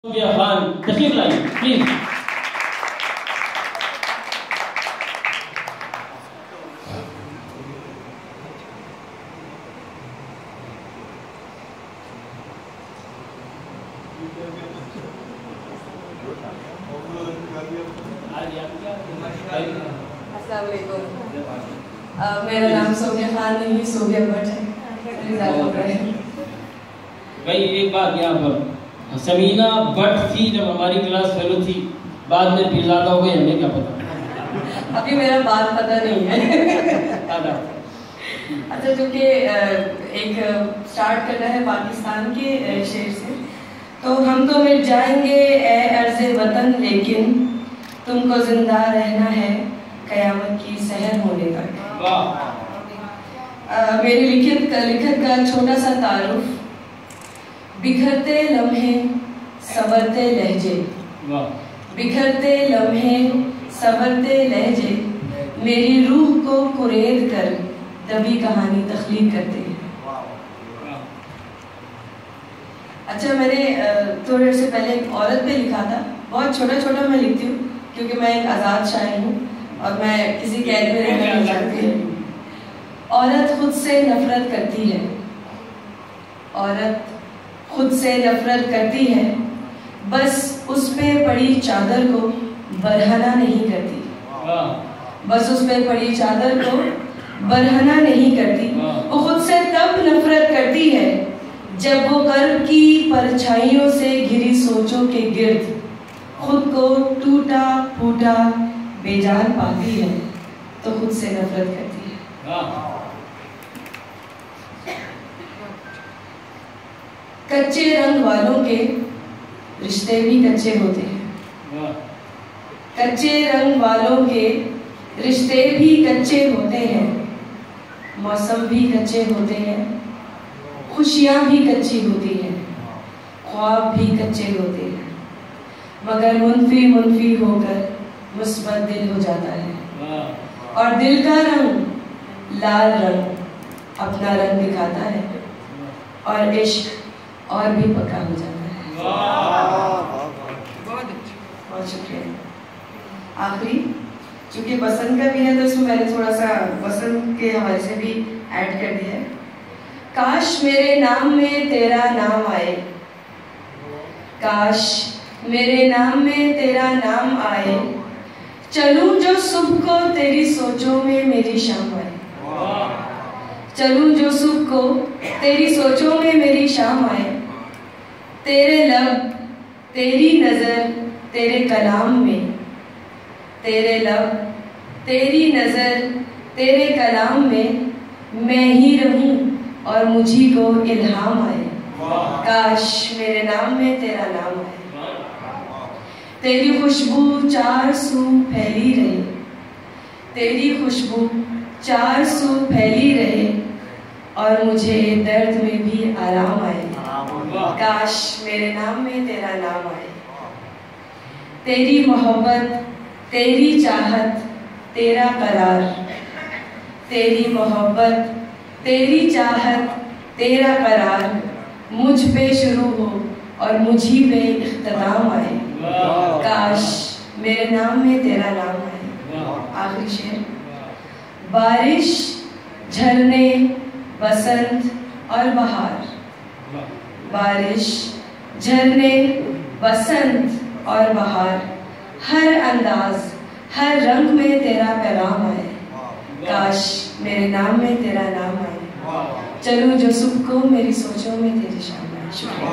खान तशरीफ लाइए प्लीज। अस्सलाम वालेकुम। मेरा नाम सोफिया खान नहीं, सोफिया भट्ट है। भाई एक बात यहाँ पर, समीना भट्ट थी जब हमारी क्लास फेलो थी, बाद में पीरजादा हो गई, हमें क्या पता। अभी मेरा बात पता नहीं है। अच्छा, चूंकि एक स्टार्ट करना है पाकिस्तान के शेर से, तो हम तो मिट जाएंगे ए अर्ज़े वतन, लेकिन तुमको जिंदा रहना है कयामत की सहर होने तक। मेरी लिखत का छोटा सा तारुफ, बिखरते लम्हे संवरते लहजे, बिखरते लम्हे संवरते लहजे, मेरी रूह को कुरेद कर दबी कहानी तख्लीक करते हैं। अच्छा, मैंने थोड़े से पहले एक औरत पे लिखा था। बहुत छोटा छोटा मैं लिखती हूँ क्योंकि मैं एक आज़ाद शायर हूँ और मैं किसी कैद में रहना नहीं चाहती। औरत खुद से नफरत करती है, औरत खुद से नफरत करती है, बस उस पे पड़ी चादर को बरहना नहीं करती, बस उस पे पड़ी चादर को बरहना नहीं करती। वो खुद से तब नफरत करती है जब वो कर्ब की परछाइयों से घिरी सोचों के गिर्द खुद को टूटा फूटा बेजान पाती है, तो खुद से नफरत करती है। कच्चे रंग वालों के रिश्ते भी कच्चे होते हैं, कच्चे रंग वालों के रिश्ते भी कच्चे होते हैं, मौसम भी कच्चे होते हैं, खुशियाँ भी कच्ची होती हैं, ख्वाब भी कच्चे होते हैं, मगर मुनफी मुनफी होकर मुस्बत दिल हो जाता है, और दिल का रंग लाल रंग अपना रंग दिखाता है, और इश्क और भी पक्का हो जाता है। बहुत शुक्रिया। आखिरी, चूंकि बसंत का भी है तो इसमें मैंने थोड़ा सा बसंत के हवाले से भी ऐड कर दिया है। काश मेरे नाम में तेरा नाम आए, काश मेरे नाम में तेरा नाम आए, चलूं जो सुबह को तेरी सोचों में मेरी शाम आए, चलूं जो सुबह को तेरी सोचों में मेरी शाम आए, तेरे लब तेरी नजर तेरे कलाम में, तेरे लब तेरी नजर तेरे कलाम में, मैं ही रहूं और मुझी को इल्हाम आए, काश मेरे नाम में तेरा नाम आए, तेरी खुशबू चार सू फैली रहे, तेरी खुशबू चार सू फैली रहे, और मुझे दर्द में भी आराम आए, काश मेरे नाम में तेरा नाम आए, तेरी मोहब्बत तेरी चाहत तेरा करार, तेरी मोहब्बत तेरी चाहत तेरा करार, मुझ पे शुरू हो और मुझी पे इख्तिताम आए, काश मेरे नाम में तेरा नाम आए। आखिरी शेर, बारिश झरने बसंत और बहार, बारिश झरने बसंत और बहार, हर अंदाज हर रंग में तेरा पैगाम आए, काश मेरे नाम में तेरा नाम आए, चलूं जो सुबह को मेरी सोचों में तेरी शाम आए। शुक्रिया।